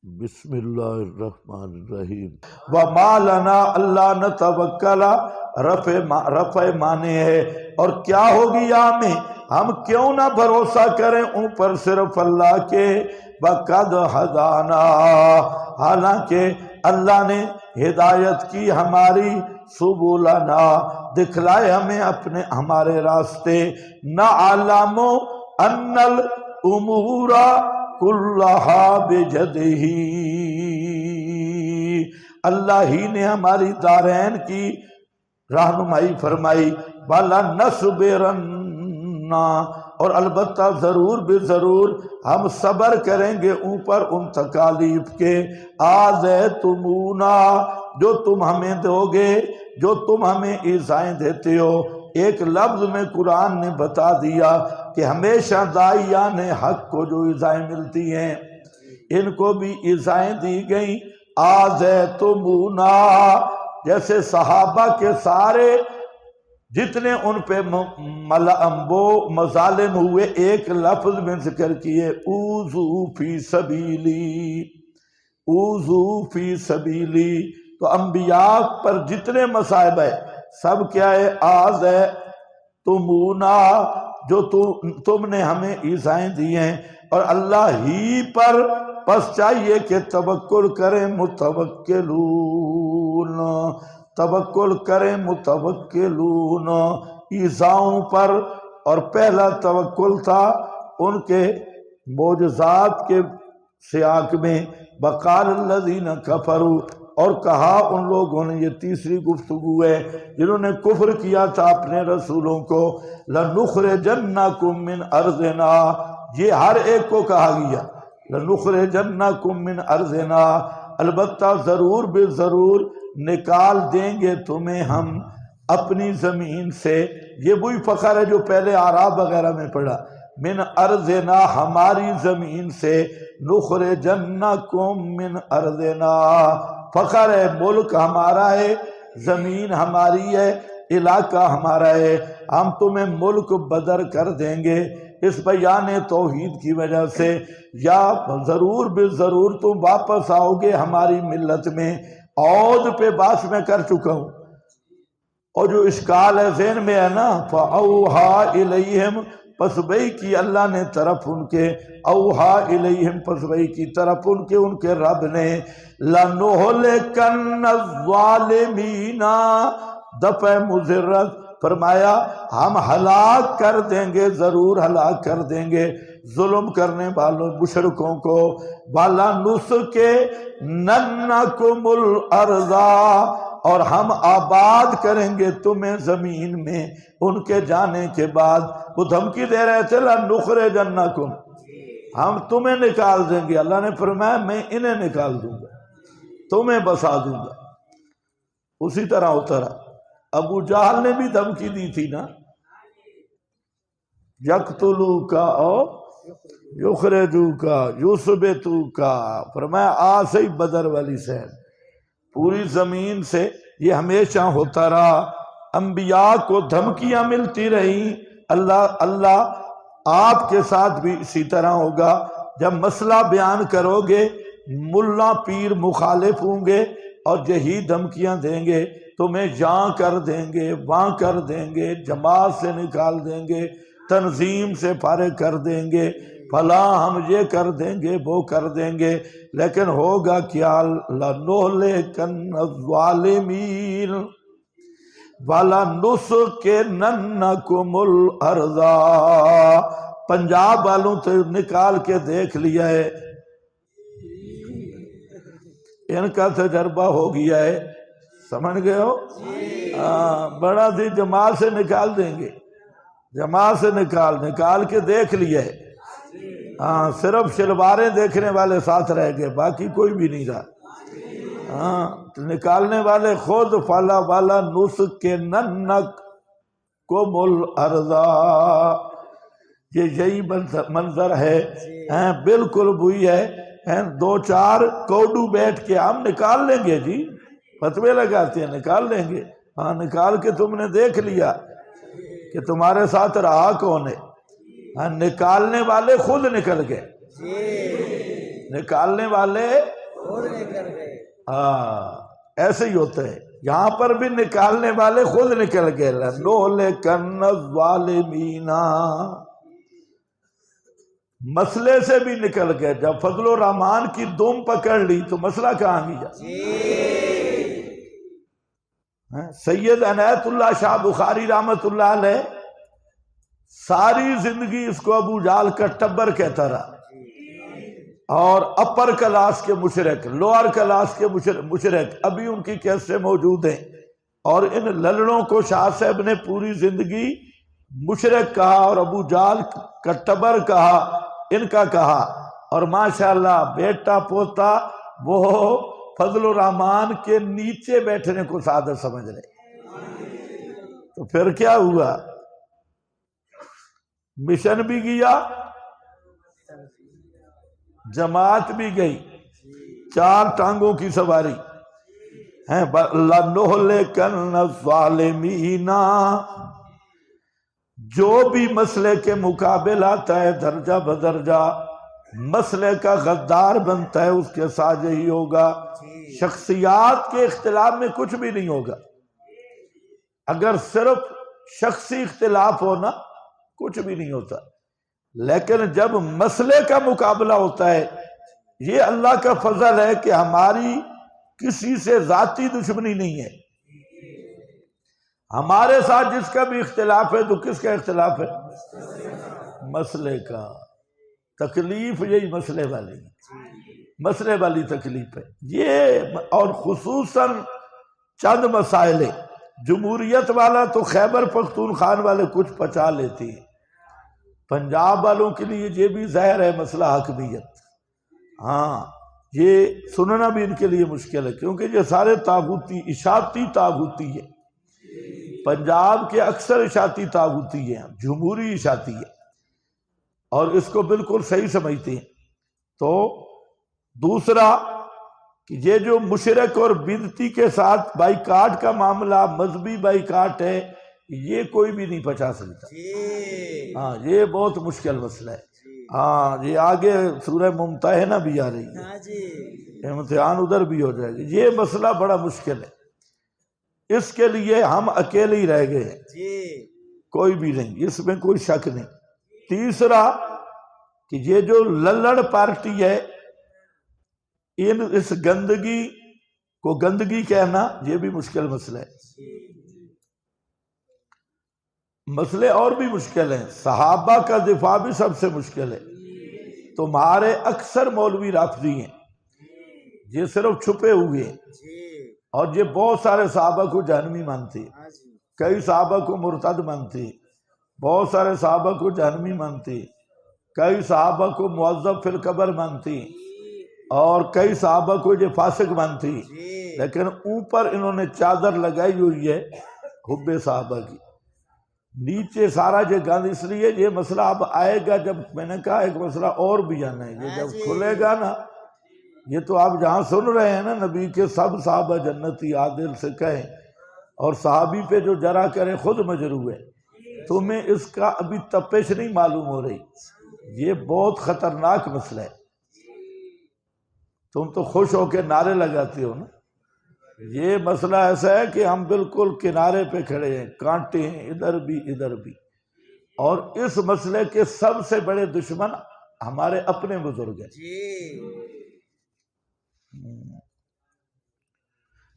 بسم اللہ الرحمن الرحیم وما لنا اللہ نتوکل رفع مانے ہے اور کیا ہوگی ہمیں ہم کیوں نہ بھروسہ کریں اوپر صرف اللہ کے وقد ہدانا حالانکہ اللہ نے ہدایت کی ہماری سبلنا دکھلائے ہمیں اپنے ہمارے راستے نعلم ان الامور کلہا بجدہ اللہ ہی نے ہماری دارین کی رہنمائی فرمائی بالا نصبرن اور البتہ ضرور بے ضرور ہم صبر کریں گے اوپر ان تکالیف کے آذیتمونا جو تم ہمیں دو گے جو تم ہمیں ایذائیں دیتے ہو ایک لفظ میں قرآن نے بتا دیا کہ ہمیشہ داعیان حق کو جو ایذائیں ملتی ہیں ان کو بھی ایذائیں دی گئیں آذیتمونا جیسے صحابہ کے سارے جتنے ان پہ مظالم ہوئے ایک لفظ میں ذکر کیے اوذو فی سبیلی اوذو فی سبیلی تو انبیاء پر جتنے مصائب ہے سب کیا ہے آذیتمونا جو تم نے ہمیں ایذائیں دی ہیں اور اللہ ہی پر بس چاہیے کہ توکل کریں متوکلون توکل کریں متوکلون ایذاؤں پر اور پہلا توکل تھا ان کے معجزات کے سیاق میں وقال الذین کفروا اور کہا ان لوگوں نے یہ تیسری گفتگو ہے جنہوں نے کفر کیا تھا اپنے رسولوں کو لنخرجنکم من ارضنا یہ ہر ایک کو کہا گیا لنخرجنکم من ارضنا البتہ ضرور بے ضرور نکال دیں گے تمہیں ہم اپنی زمین سے یہ وہی فخر ہے جو پہلے اعراب وغیرہ میں پڑھا من ارضنا ہماری زمین سے نخرجنکم من ارضنا فخر ہے ملک ہمارا ہے زمین ہماری ہے علاقہ ہمارا ہے ہم تمہیں ملک بدر کر دیں گے اس بیان توحید کی وجہ سے یا ضرور بے ضرور تم واپس آؤ گے ہماری ملت میں عود پہ باس میں کر چکا ہوں اور جو اشکال ہے ذہن میں ہے نا فَأَوْحَا إِلَيْهِمْ پس وحی کی اللہ نے طرف ان کے اوحا الیہم پس وحی کی طرف ان کے رب نے لَنُهْلِكَنَّ الظَّالِمِينَ دفع مضرت فرمایا ہم ہلاک کر دیں گے ضرور ہلاک کر دیں گے ظلم کرنے والوں مشرکوں کو والا نُسْكِنَنَّكُمُ الْأَرْضَ اور ہم آباد کریں گے تمہیں زمین میں ان کے جانے کے بعد وہ دھمکی دے رہے تھے لَنُخْرِجَنَّكُمْ ہم تمہیں نکال دیں گے اللہ نے فرمایا میں انہیں نکال دوں گا تمہیں بسا دوں گا اسی طرح اترا ابو جہل نے بھی دھمکی دی تھی نا یقتلوک او یخرجوک یثبتوک فرمایا صحیح بدر والی سین پوری زمین سے یہ ہمیشہ ہوتا رہا انبیاء کو دھمکیاں ملتی رہیں اللہ آپ کے ساتھ بھی اسی طرح ہوگا جب مسئلہ بیان کرو گے ملا پیر مخالف ہوں گے اور یہی دھمکیاں دیں گے تمہیں یہاں کر دیں گے وہاں کر دیں گے جماعت سے نکال دیں گے تنظیم سے فارغ کر دیں گے فلاں ہم یہ کر دیں گے وہ کر دیں گے لیکن ہوگا کیا لَنُهْلِكَنَّ الظَّالِمِينَ وَلَنُسْكِنَنَّكُمُ الْأَرْضَ پنجاب والوں سے نکال کے دیکھ لیا ہے ان کا تجربہ ہو گیا ہے سمجھ گئے ہو بڑا دی جماعت سے نکال دیں گے جماعت سے نکال کے دیکھ لیا ہے صرف شلواریں دیکھنے والے ساتھ رہ گئے باقی کوئی بھی نہیں رہا نکالنے والے خود فلا والا نُسْكِنَنَّكُمُ الْأَرْضَ یہی منظر ہے بالکل وہی ہے دو چار کوڈو بیٹھ کے ہم نکال لیں گے جی فتوے لگاتے ہیں نکال لیں گے نکال کے تم نے دیکھ لیا کہ تمہارے ساتھ رہا کون ہے نکالنے والے خود نکل گئے، نکالنے والے خود نکل گئے. ایسے ہی ہوتا ہے. یہاں پر بھی نکالنے والے خود نکل گئے. لنہلکن الظالمین، مسئلے سے بھی نکل گئے. جب فضل الرحمان کی دم پکڑ لی تو مسئلہ کہاں گیا؟ سید عنایت اللہ شاہ بخاری رحمت اللہ علیہ ساری زندگی اس کو ابو جہل کا ٹبر کہتا رہا، اور اپر کلاس کے مشرک، لوئر کلاس کے مشرک ابھی ان کی کیسٹیں موجود ہیں. اور ان للڑوں کو شاہ صاحب نے پوری زندگی مشرک کہا اور ابو جہل کا ٹبر کہا، ان کا کہا. اور ماشاءاللہ بیٹا پوتا وہ فضل الرحمان کے نیچے بیٹھنے کو سعادت سمجھ رہے. تو پھر کیا ہوا؟ مشن بھی گیا، جماعت بھی گئی، 4 ٹانگوں کی سواری ہیں. لنہلکن الظالمین، جو بھی مسئلے کے مقابل آتا ہے درجہ بدرجہ مسئلے کا غدار بنتا ہے، اس کے ساتھ یہی ہوگا. شخصیات کے اختلاف میں کچھ بھی نہیں ہوگا. اگر صرف شخصی اختلاف ہونا کچھ بھی نہیں ہوتا، لیکن جب مسئلے کا مقابلہ ہوتا ہے، یہ اللہ کا فضل ہے کہ ہماری کسی سے ذاتی دشمنی نہیں ہے. ہمارے ساتھ جس کا بھی اختلاف ہے تو کس کا اختلاف ہے؟ مسئلے کا. تکلیف یہی مسئلے والی مسئلے والی تکلیف ہے یہ. اور خصوصاً چند مسائل، جمہوریت والا تو خیبر پختونخوا والے کچھ پچا لیتے ہیں، پنجاب والوں کے لیے یہ بھی ظاہر ہے مسئلہ حاکمیت. ہاں یہ سننا بھی ان کے لیے مشکل ہے، کیونکہ یہ سارے طاغوتی اشاعتی طاغوتی ہے. پنجاب کے اکثر اشاعتی طاغوتی ہیں، جمہوری اشاعتی ہے، اور اس کو بالکل صحیح سمجھتے ہیں. تو دوسرا کہ یہ جو مشرک اور بدعتی کے ساتھ بائیکاٹ کا معاملہ مذہبی بائیکاٹ ہے، یہ کوئی بھی نہیں پچا سکتا. ہاں یہ بہت مشکل مسئلہ ہے. ہاں یہ آگے سورہ ممتحنہ بھی آ رہی ہے، امتحان ادھر بھی ہو جائے گی. یہ مسئلہ بڑا مشکل ہے، اس کے لیے ہم اکیلے ہی رہ گئے ہیں، کوئی بھی نہیں، اس میں کوئی شک نہیں. تیسرا کہ یہ جو للڑ پارٹی ہے، اس گندگی کو گندگی کہنا یہ بھی مشکل مسئلہ ہے. مسئلے اور بھی مشکل ہیں. صحابہ کا دفاع بھی سب سے مشکل ہے. تمہارے اکثر مولوی رافضی ہیں، یہ صرف چھپے ہوئے ہیں، اور یہ بہت سارے صحابہ کو جہنمی مانتے ہیں، کئی صحابہ کو مرتد مانتے ہیں، بہت سارے صحابہ کو جہنمی مانتے ہیں، کئی صحابہ کو معذب فی القبر مانتے ہیں، اور کئی صحابہ کو یہ فاسق مانتے ہیں. لیکن اوپر انہوں نے چادر لگائی ہوئی ہے حب صحابہ کی، نیچے سارا یہ گند. اس لیے یہ مسئلہ اب آئے گا. جب میں نے کہا ایک مسئلہ اور بھی آنا ہے، یہ جب کھلے گا نا، یہ تو آپ جہاں سن رہے ہیں نا نبی کے سب صحابہ جنتی عادل سے کہیں، اور صحابی پہ جو جرا کرے خود مجروح ہے. تمہیں اس کا ابھی تپش نہیں معلوم ہو رہی، یہ بہت خطرناک مسئلہ ہے. تم تو خوش ہو کے نعرے لگاتے ہو نا، یہ مسئلہ ایسا ہے کہ ہم بالکل کنارے پہ کھڑے ہیں، کانٹے ہیں ادھر بھی ادھر بھی. اور اس مسئلے کے سب سے بڑے دشمن ہمارے اپنے بزرگ ہیں.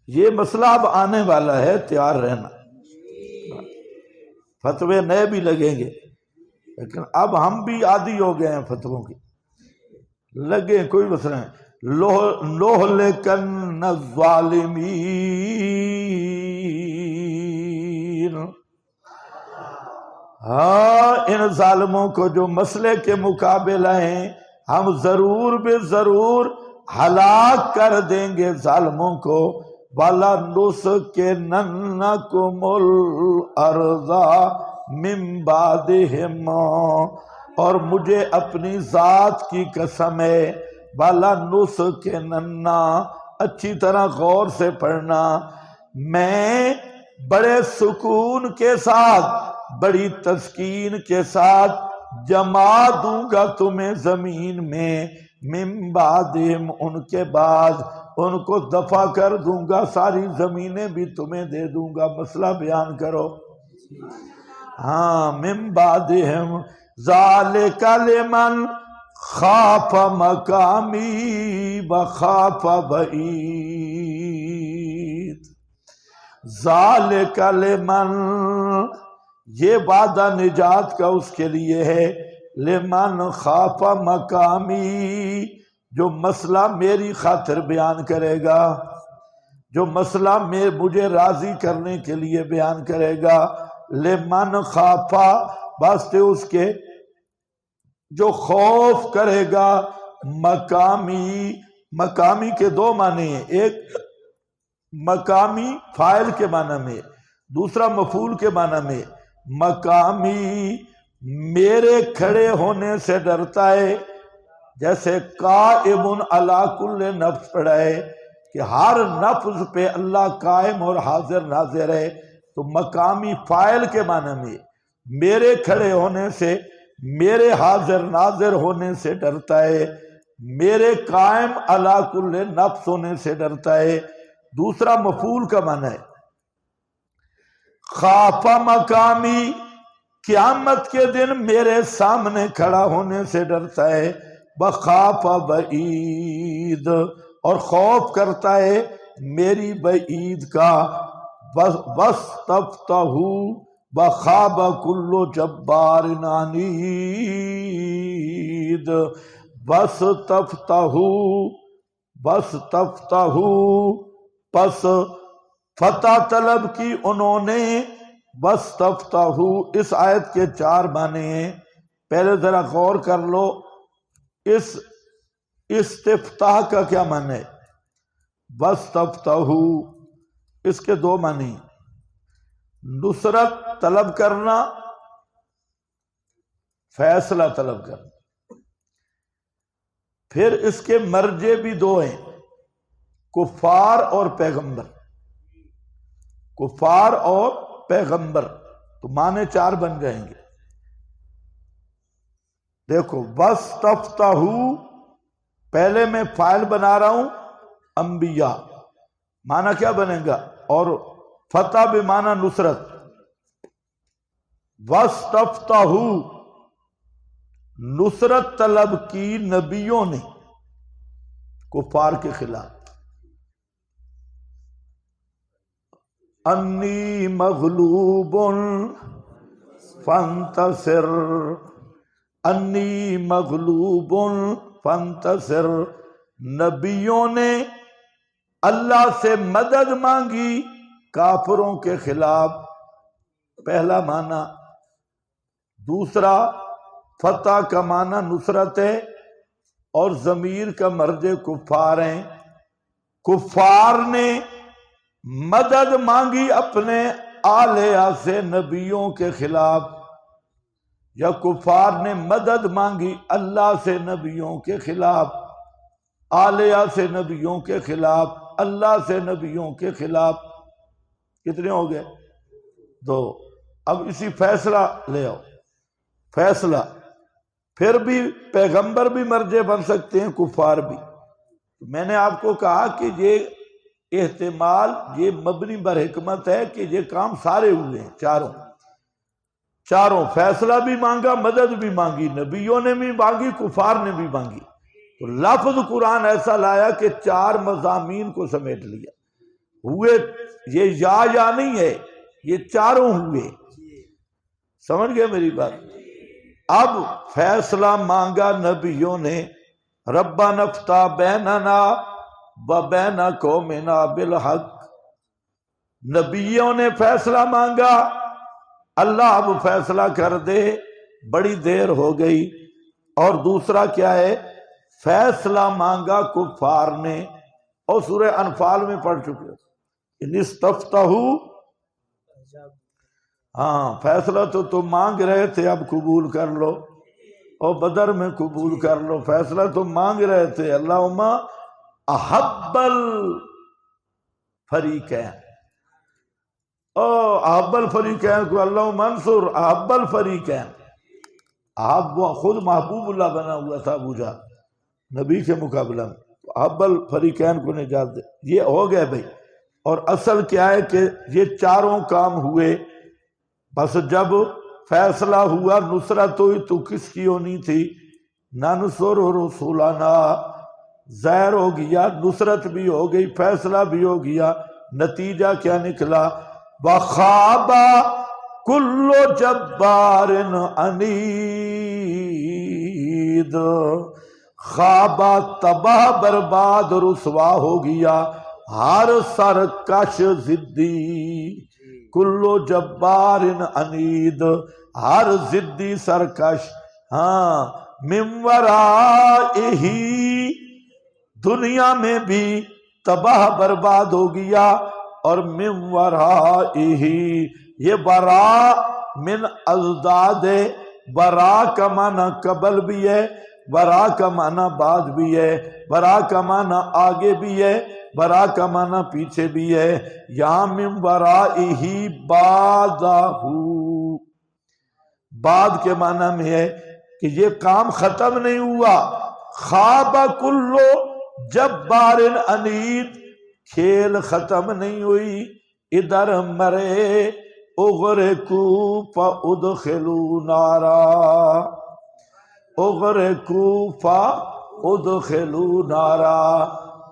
یہ مسئلہ اب آنے والا ہے، تیار رہنا. فتوے نئے بھی لگیں گے، لیکن اب ہم بھی عادی ہو گئے ہیں فتووں کے. لگے کوئی مسئلہ نہیں. لنہلکن الظالمین، ہاں ان ظالموں کو جو مسئلے کے مقابلہ ہیں ہم ضرور بے ضرور ہلاک کر دیں گے ظالموں کو. وَلَنُسْكِنَنَّكُمُ الْأَرْضَ مِن بَعْدِهِمْ، اور مجھے اپنی ذات کی قسم ہے، وَلَنُسْكِنَنَّ، اچھی طرح غور سے پڑھنا، میں بڑے سکون کے ساتھ بڑی تسکین کے ساتھ جما دوں گا تمہیں زمین میں، من بعدہم ان کے بعد ان کو دفع کر دوں گا، ساری زمینیں بھی تمہیں دے دوں گا۔ مسئلہ بیان کرو۔ ہاں، من بعدہم ذالک لمن خاف مقامی وخاف بعید۔ ذالک لمن، یہ وعدہ نجات کا اس کے لیے ہے، لمن خاف مقامی، جو مسئلہ میری خاطر بیان کرے گا، جو مسئلہ مجھے راضی کرنے کے لیے بیان کرے گا۔ لمن خافا، واسطے اس کے جو خوف کرے گا مقامی۔ مقامی کے دو معنی ہیں، ایک مقامی فاعل کے معنی میں، دوسرا مفعول کے معنی میں۔ مقامی میرے کھڑے ہونے سے ڈرتا ہے، جیسے قائم علی کل نفس پڑھا ہے کہ ہر نفس پہ اللہ قائم اور حاضر ناظر ہے، تو مقامی فاعل کے معنی میں میرے کھڑے ہونے سے، میرے حاضر ناظر ہونے سے ڈرتا ہے، میرے قائم علی کل نفس ہونے سے ڈرتا ہے۔ دوسرا مفعول کا معنی ہے خاف مقامی، قیامت کے دن میرے سامنے کھڑا ہونے سے ڈرتا ہے۔ بخاف بعید، اور خوف کرتا ہے میری بعید کا۔ وَاسْتَفْتَحُ وَخَابَ كُلُّ جَبَّارٍ عَنِيدٍ۔ وَاسْتَفْتَحُ، پس فتح طلب کی انہوں نے۔ وَاسْتَفْتَحُ، اس آیت کے 4 معنی ہیں، پہلے ذرا غور کر لو۔ اس استفتاح کا کیا معنی ہے؟ وَاسْتَفْتَحُ، اس کے 2 معنی، نصرت طلب کرنا، فیصلہ طلب کرنا۔ پھر اس کے مرجع بھی 2 ہیں، کفار اور پیغمبر۔ کفار اور پیغمبر، تو معنی 4 بن جائیں گے۔ دیکھو، وَاسْتَفْتَحُ، پہلے میں فاعل بنا رہا ہوں انبیاء، معنی کیا بنے گا؟ اور فتح بمعنی نصرت۔ وَاسْتَفْتَحُ، نصرت طلب کی نبیوں نے کفار کے خلاف۔ انی مغلوب فانتصر، انی مغلوب فانتصر، نبیوں نے اللہ سے مدد مانگی کافروں کے خلاف، پہلا معنی۔ دوسرا، فتح کا معنی نصرت ہے، اور ضمیر کا مرجع کفار ہیں۔ کفار نے مدد مانگی اپنے آلیہ سے نبیوں کے خلاف، یا کفار نے مدد مانگی اللہ سے نبیوں کے خلاف، آلیہ سے نبیوں کے خلاف، اللہ سے نبیوں کے خلاف۔ کتنے ہو گئے؟ 2۔ اب اسی فیصلہ لے آؤ، فیصلہ۔ پھر بھی پیغمبر بھی مرجع بن سکتے ہیں، کفار بھی۔ میں نے آپ کو کہا کہ یہ احتمال، یہ مبنی بر حکمت ہے کہ یہ کام سارے ہوئے ہیں، چاروں۔ فیصلہ بھی مانگا، مدد بھی مانگی، نبیوں نے بھی مانگی، کفار نے بھی مانگی۔ تو لفظ قرآن ایسا لایا کہ 4 مضامین کو سمیٹ لیا۔ ہوئے یہ یا نہیں ہے، یہ چاروں ہوئے۔ سمجھ گئے میری بات؟ اب فیصلہ مانگا نبیوں نے، ربنا افتح بیننا وبین قومنا بالحق، نبیوں نے فیصلہ مانگا، اللہ اب فیصلہ کر دے، بڑی دیر ہو گئی۔ اور دوسرا کیا ہے؟ فیصلہ مانگا کفار نے، اور سورہ انفال میں پڑھ چکے، ان استفتحوا، ہاں فیصلہ تو تم مانگ رہے تھے، اب قبول کر لو، اور بدر میں قبول کر لو، فیصلہ تم مانگ رہے تھے۔ اللہم احب الفریقین، احب الفریقین کو اللہ منصور، احب الفریقین، احب وہ خود محبوب اللہ بنا ہوا تھا ابو جہل، نبی کے مقابلہ میں، حبل فریقین کو نجات دے، یہ ہو گئے بھائی۔ اور اصل کیا ہے کہ یہ چاروں کام ہوئے، بس جب فیصلہ ہوا نصرت ہوئی تو کس کی ہونی تھی؟ ننصر رسولنا، ظاہر ہو گیا، نصرت بھی ہو گئی، فیصلہ بھی ہو گیا، نتیجہ کیا نکلا؟ وَخَابَ كُلُّ جَبَّارٍ عَنِيدٍ، خواب تباہ برباد رسوا ہو گیا ہر سرکش ضدی، کلو جبار عنید، ہر ضدی سرکش، ہاں، من ورائہ، دنیا میں بھی تباہ برباد ہو گیا، اور من ورائہ، یہ برا من ازداد، برا کا معنی قبل بھی ہے، برا کا معنی بعد بھی ہے، برا کا معنی آگے بھی ہے، برا کا معنی پیچھے بھی ہے۔ یہاں من ورائہ بعدہ، بعد کے معنی میں ہے کہ یہ کام ختم نہیں ہوا۔ خواب کلو جبار عنید، کھیل ختم نہیں ہوئی، ادھر مرے اغرقوا فادخلوا نارا، اغرقوا فادخلوا نارا۔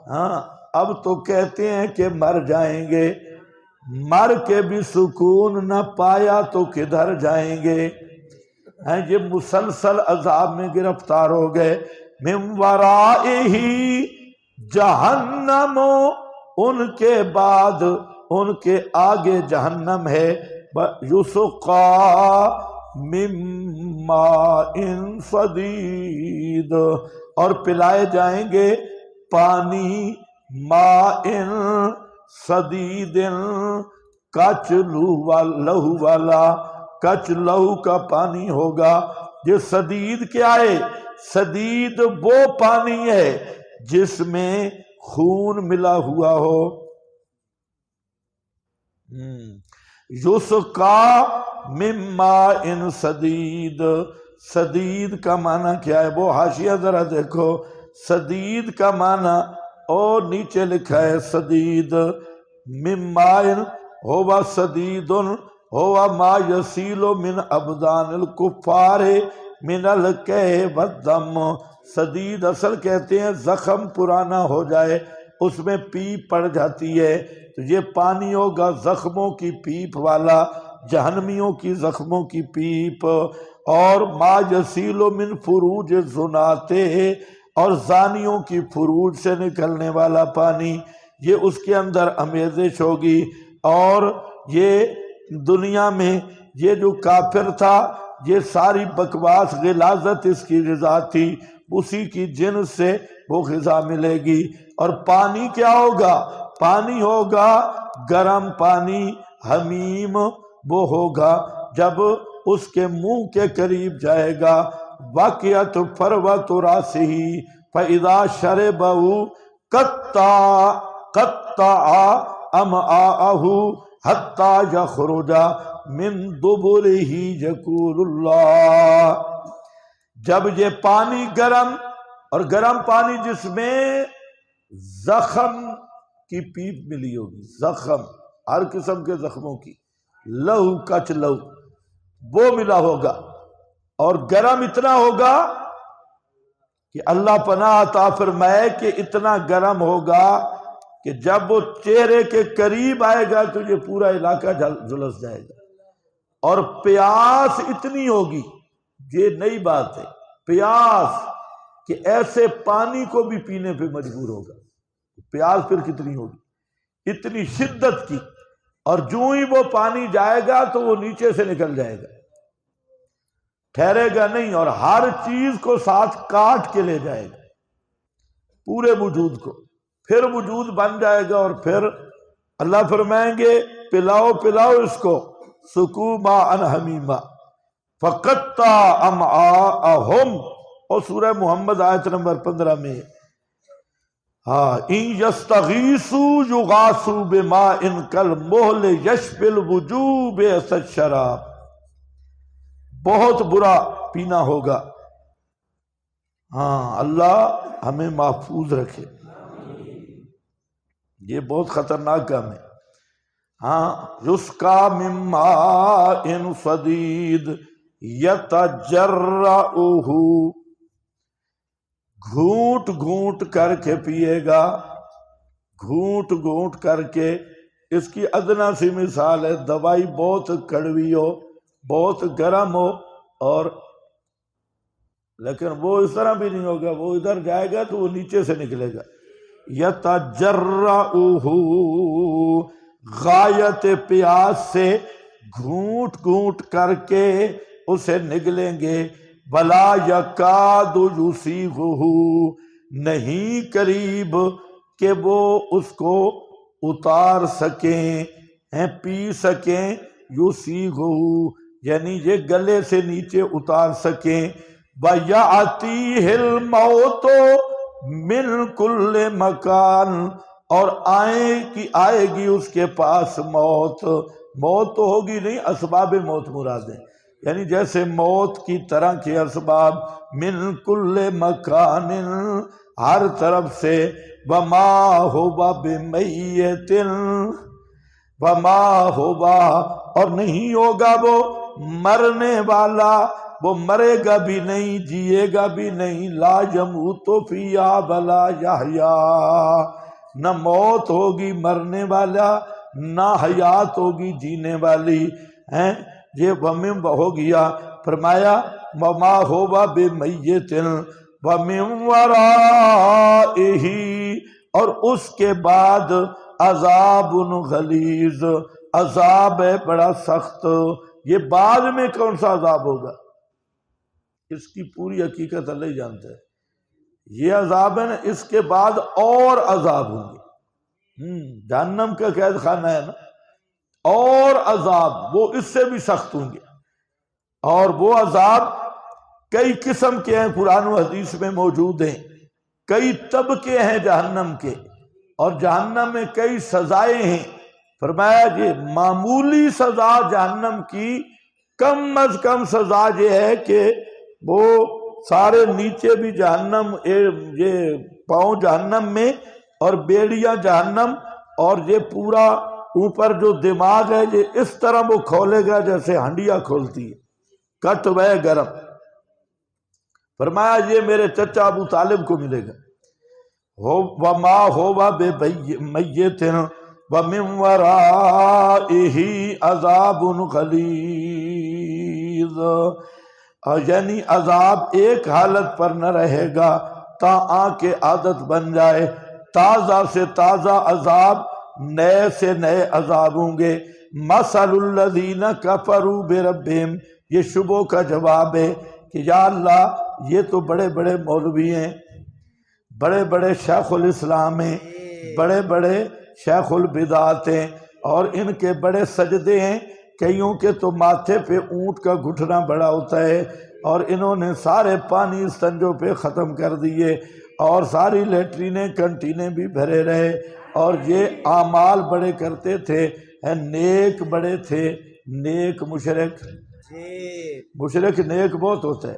ہاں، اب تو کہتے ہیں کہ مر جائیں گے، مر کے بھی سکون نہ پایا تو کدھر جائیں گے؟ ہیں یہ مسلسل عذاب میں گرفتار ہو گئے۔ من ورائہ جہنم، ان کے بعد ان کے آگے جہنم ہے، یسقا من ماء صدید، اور پلائے جائیں گے پانی ماء صدید، کچ لہو والا، کچ لہو کا پانی ہوگا۔ یہ صدید کیا ہے؟ صدید وہ پانی ہے جس میں خون ملا ہوا ہو۔ یسقا من ماء صدید، صدید کا معنی کیا ہے؟ وہ حاشیہ ذرا دیکھو، صدید کا معنی اور نیچے لکھا ہے صدید، من ماء ہوا صدید ہوا ما یسیل من ابدان الکفار من الکہ والدم۔ صدید اصل کہتے ہیں زخم پرانا ہو جائے اس میں پیپ پڑ جاتی ہے، تو یہ پانی ہوگا زخموں کی پیپ والا، جہنمیوں کی زخموں کی پیپ۔ اور ما یسیل من فروج زناتے، اور زانیوں کی فروج سے نکلنے والا پانی، یہ اس کے اندر آمیزش ہوگی۔ اور یہ دنیا میں یہ جو کافر تھا، یہ ساری بکواس غلاظت اس کی غذا تھی، اسی کی جنس سے وہ غذا ملے گی۔ اور پانی کیا ہوگا؟ پانی ہوگا گرم پانی، حمیم وہ ہوگا جب اس کے منہ کے قریب جائے گا۔ واقعت فروت راسہ فاذا شربہ قطع امعاءہ حتی یخرج من دبرہ یقول اللہ۔ جب یہ پانی گرم، اور گرم پانی جس میں زخم کی پیپ ملی ہوگی، زخم ہر قسم کے زخموں کی، لہو کچ لہو وہ ملا ہوگا، اور گرم اتنا ہوگا کہ اللہ پناہ عطا فرمائے کہ اتنا گرم ہوگا کہ جب وہ چہرے کے قریب آئے گا تو یہ پورا علاقہ جھلس جائے گا۔ اور پیاس اتنی ہوگی، یہ نئی بات ہے، پیاس کہ ایسے پانی کو بھی پینے پہ مجبور ہوگا۔ پیاس پھر کتنی ہوگی، اتنی شدت کی، اور جو ہی وہ پانی جائے گا تو وہ نیچے سے نکل جائے گا، ٹھہرے گا نہیں، اور ہر چیز کو ساتھ کاٹ کے لے جائے گا، پورے وجود کو، پھر وجود بن جائے گا۔ اور پھر اللہ فرمائیں گے پلاؤ پلاؤ اس کو، سکو ماء حمیما فقطع امعاءہم، اور سورہ محمد آیت نمبر 15 میں، ہاں، ان یستغیثوا یغاثوا بماء کالمہل یشفی الوجوہ بئس الشراب، بہت برا پینا ہوگا۔ ہاں اللہ ہمیں محفوظ رکھے، یہ بہت خطرناک کام ہے۔ ہاں، یسقا من ماء صدید یتجرعہ، گھونٹ گھونٹ کر کے پیے گا، گھونٹ گھونٹ کر کے۔ اس کی ادنا سی مثال ہے، دوائی بہت کڑوی ہو، بہت گرم ہو، اور لیکن وہ اس طرح بھی نہیں ہوگا، وہ ادھر جائے گا تو وہ نیچے سے نکلے گا۔ یتجرعہ، غایت پیاس سے گھونٹ گھونٹ کر کے اسے نگلیں گے۔ ولا یکاد یسیغہ، نہیں قریب کہ وہ اس کو اتار سکیں، پی سکیں۔ یسیغہ یعنی یہ گلے سے نیچے اتار سکیں۔ وَيَأْتِيهِ الْمَوْتُ مِنْ كُلِّ مَكَانٍ، اور آئے گی اس کے پاس موت۔ موت تو ہوگی نہیں، اسباب موت مراد ہے، یعنی جیسے موت کی طرح کے اسباب، من کل مکان، ہر طرف سے۔ وما هو بمیت، وما ہوا، اور نہیں ہوگا وہ مرنے والا، وہ مرے گا بھی نہیں، جیے گا بھی نہیں۔ لا یموت فیہا ولا یحیا، نہ موت ہوگی مرنے والا، نہ حیات ہوگی جینے والی ہیں۔ یہ ومن ہو گیا، فرمایا وما ہوا بمیت ومن ورائہ، اور اس کے بعد عذاب غلیظ، عذاب ہے بڑا سخت۔ یہ بعد میں کون سا عذاب ہوگا، اس کی پوری حقیقت اللہ ہی جانتا ہے۔ یہ عذاب ہے نا، اس کے بعد اور عذاب ہوں گے، جہنم کا قید خانہ ہے نا، اور عذاب وہ اس سے بھی سخت ہوں گے۔ اور وہ عذاب کئی قسم کے ہیں، قرآن و حدیث میں موجود ہیں، کئی طبقے ہیں جہنم کے، اور جہنم میں کئی سزائیں ہیں۔ فرمایا یہ معمولی سزا جہنم کی، کم از کم سزا یہ ہے کہ وہ سارے نیچے بھی جہنم، یہ پاؤں جہنم میں، اور بیڑیاں جہنم، اور یہ پورا اوپر جو دماغ ہے یہ اس طرح وہ کھولے گا جیسے ہنڈیا کھولتی ہے، کٹ وے گرم۔ فرمایا یہ میرے چچا ابو طالب کو ملے گا۔ وما ہوا بمیت ومن ورائہ عذاب غلیظ، یعنی عذاب ایک حالت پر نہ رہے گا تا آ کے عادت بن جائے، تازہ سے تازہ عذاب، نئے سے نئے عذاب ہوں گے۔ مثل الذین کفروا بربہم، یہ شبوں کا جواب ہے کہ یا اللہ یہ تو بڑے بڑے مولوی ہیں، بڑے بڑے شیخ الاسلام ہیں، بڑے بڑے شیخ البدعات ہیں، اور ان کے بڑے سجدے ہیں، کئیوں کے تو ماتھے پہ اونٹ کا گھٹنا بڑا ہوتا ہے، اور انہوں نے سارے پانی استنجوں پہ ختم کر دیے، اور ساری لیٹرینیں کنٹینیں بھی بھرے رہے، اور یہ اعمال بڑے کرتے تھے، نیک بڑے تھے، نیک مشرک، مشرک نیک بہت ہوتا ہے،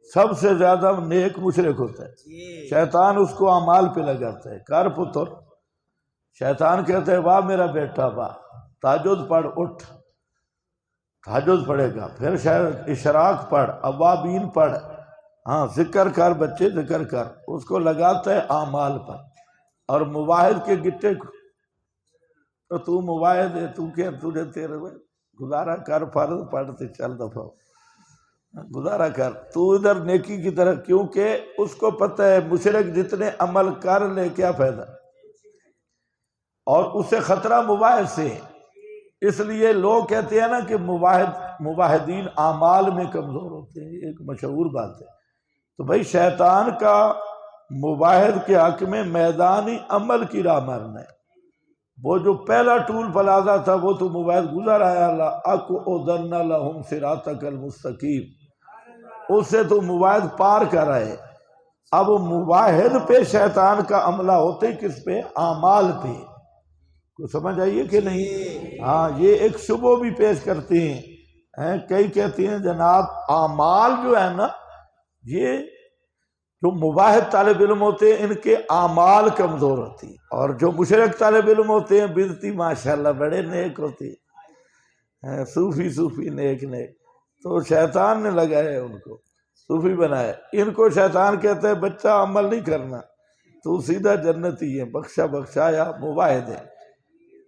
سب سے زیادہ نیک مشرک ہوتا ہے، شیطان اس کو اعمال پہ لگاتا ہے، کر پتر، شیطان کہتا ہے واہ میرا بیٹا واہ، تہجد پڑھ، اٹھ تہجد پڑھے گا، پھر اشراق پڑھ، اوابین پڑھ، ہاں ذکر کر بچے ذکر کر، اس کو لگاتا ہے اعمال پر۔ اور مواحد کے گٹے کو تو تو مواحد ہے، تو کیا تجھے تیرے گزارا کر، فرض پڑھتے چل دفعہ گزارا کر، تو ادھر نیکی کی طرف، کیونکہ اس کو پتہ ہے مشرک جتنے عمل کر لے کیا فائدہ، اور اسے خطرہ مواحد سے ہے۔ اس لیے لوگ کہتے ہیں نا کہ مواحدین اعمال میں کمزور ہوتے ہیں، ایک مشہور بات ہے۔ تو بھائی شیطان کا مواحد کے حق میں میدانی عمل کی راہ مارنا ہے۔ وہ جو پہلا ٹول پلازا تھا وہ تو مواحد گزر آیا، لَأَقْعُدَنَّ لَهُمْ صِرَاطَكَ الْمُسْتَقِيمَ، اس سے تو مواحد پار کر آئے۔ اب مواحد پہ شیطان کا عملہ ہوتے کس پہ؟ اعمال پہ۔ کو سمجھ آئیے کہ نہیں؟ ہاں یہ ایک شبہ بھی پیش کرتے ہیں، کئی کہتے ہیں جناب اعمال جو ہے نا یہ جو مواحد طالب علم ہوتے ہیں ان کے اعمال کمزور ہوتی ہیں، اور جو مشرک طالب علم ہوتے ہیں بدعتی ماشاءاللہ بڑے نیک ہوتے ہیں، صوفی نیک، تو شیطان نے لگایا ان کو، صوفی بنایا ان کو۔ شیطان کہتا ہے بچہ عمل نہیں کرنا، تو سیدھا جنتی ہے، بخشایا مواحد ہے۔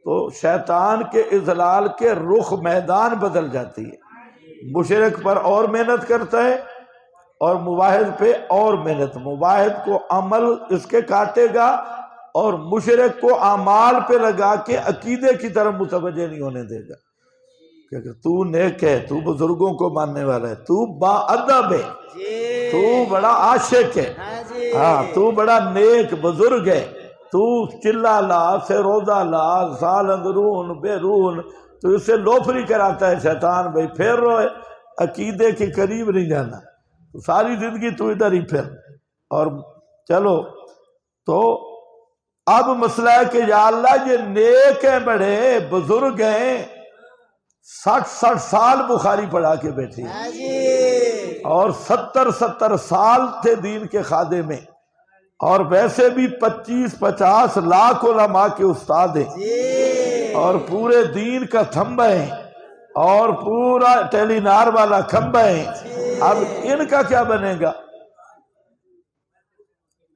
تو شیطان کے اضلال کے رخ میدان بدل جاتی ہے، مشرک پر اور محنت کرتا ہے اور مواحد پہ اور محنت، مواحد کو عمل اس کے کاٹے گا اور مشرک کو اعمال پہ لگا کے عقیدے کی طرف متوجہ نہیں ہونے دے گا، کہ تو نیک ہے، تو بزرگوں کو ماننے والا ہے، تو با ادب ہے، تو بڑا عاشق ہے، ہاں تو بڑا نیک بزرگ ہے، تو چلا لا سے روزہ لا سال اندرون بیرون، تو اسے لوفری کراتا ہے شیطان، بھائی پھر رو، عقیدے کے قریب نہیں جانا، تو ساری زندگی تو ادھر ہی پھر۔ اور چلو تو اب مسئلہ ہے کہ یا اللہ یہ نیک ہیں، بڑے بزرگ ہیں، 60 سال بخاری پڑھا کے بیٹھے ہیں، اور 70 سال تھے دین کے خادے میں، اور ویسے بھی 25-50 لاکھ علماء کے استاد ہیں، اور پورے دین کا تھمبا ہیں، اور پورا ٹیلی نار والا کھمبا ہیں۔ اب ان کا کیا بنے گا؟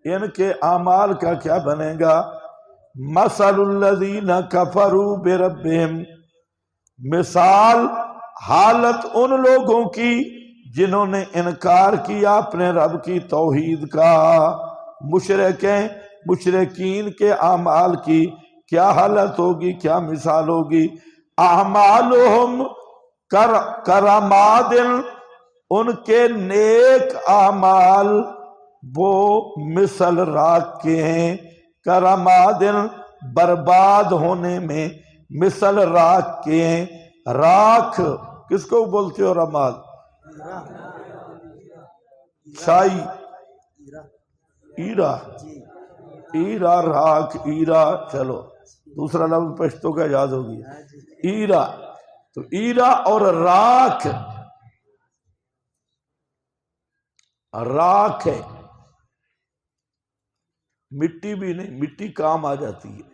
ان کے اعمال کا کیا بنے گا؟ مثل الذین کفروا بربہم، مثال حالت ان لوگوں کی جنہوں نے انکار کیا اپنے رب کی توحید کا، مشرکین کے اعمال کی کیا حالت ہوگی، کیا مثال ہوگی؟ اعمالہم کرماد، ان کے نیک اعمال وہ مثل راکھ کے ہیں، کرماد برباد ہونے میں، مثل راکھ کے ہیں۔ راکھ کس کو بولتے ہو؟ رماد، چھائی، ایرا، راکھ، ایرا، چلو دوسرا لفظ پشتو کا یاد ہوگی، ایرا۔ تو ایرا اور راکھ، راکھ ہے، مٹی بھی نہیں، مٹی کام آ جاتی ہے،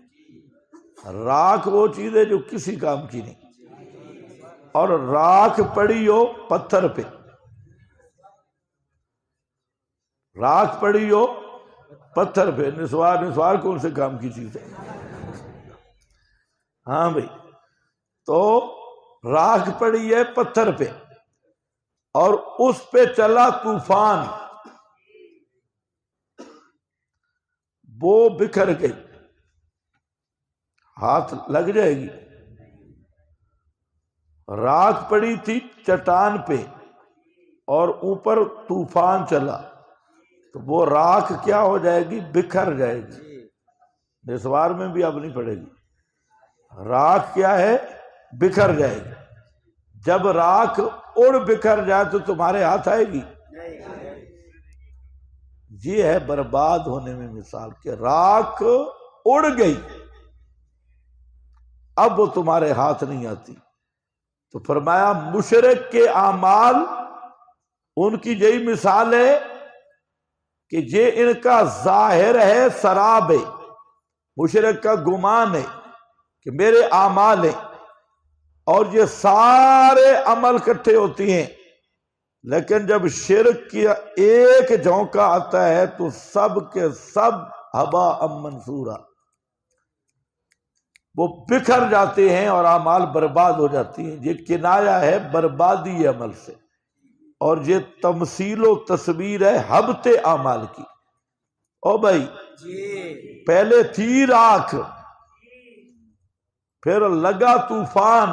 راکھ وہ چیز ہے جو کسی کام کی نہیں، اور راکھ پڑی ہو پتھر پہ، راکھ پڑی ہو پتھر پہ، نسوار کون سے کام کی چیز ہے؟ ہاں بھائی، تو راکھ پڑی ہے پتھر پہ اور اس پہ چلا طوفان، وہ بکھر گئی، ہاتھ لگ جائے گی۔ راکھ پڑی تھی چٹان پہ اور اوپر طوفان چلا، تو وہ راکھ کیا ہو جائے گی؟ بکھر جائے گی۔ نسوار میں بھی اب نہیں پڑے گی، راکھ کیا ہے؟ بکھر جائے گی۔ جب راکھ اڑ بکھر جائے تو تمہارے ہاتھ آئے گی؟ یہ ہے برباد ہونے میں مثال، کہ راکھ اڑ گئی، اب وہ تمہارے ہاتھ نہیں آتی۔ تو فرمایا مشرک کے اعمال ان کی یہی مثال ہے کہ یہ ان کا ظاہر ہے سراب ہے، مشرک کا گمان ہے کہ میرے اعمال ہیں، اور یہ سارے عمل کٹھے ہوتی ہیں، لیکن جب شرک کی ایک جھونکا آتا ہے تو سب کے سب ہباء منثورا، وہ بکھر جاتے ہیں اور اعمال برباد ہو جاتی ہیں۔ یہ کنایا ہے بربادی عمل سے، اور یہ تمثیل و تصویر ہے حبط اعمال کی۔ او بھائی پہلے تھی راکھ، پھر لگا طوفان،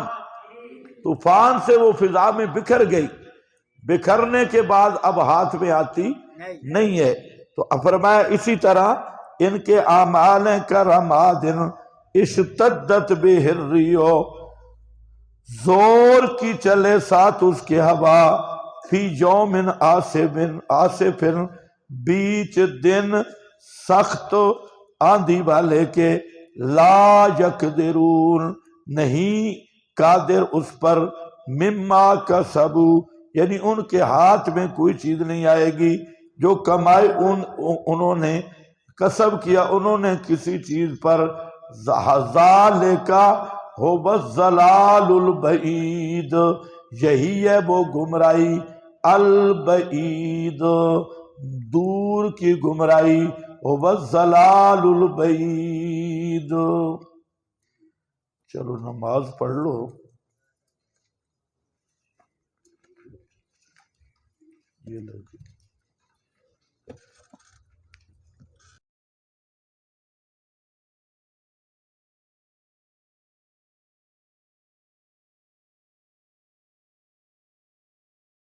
طوفان سے وہ فضا میں بکھر گئی، بکھرنے کے بعد اب ہاتھ میں آتی نہیں ہے۔ تو فرمایا اسی طرح ان کے اعمال کرماد اشتدت بہ الریح، زور کی چلے ساتھ اس کے ہوا، فی یوم عاصف، بیچ دن سخت آندھی والے کے، لا یقدرون نہیں قادر اس پر، مما کسبوا یعنی ان کے ہاتھ میں کوئی چیز نہیں آئے گی، جو کمائے انہوں نے کسب کیا انہوں نے کسی چیز پر، ذالک هو الضلال البعید، یہی ہے وہ گمراہی البعید، دور کی گمراہی، هو الضلال البعید۔ چلو نماز پڑھ لو۔ یہ لوگ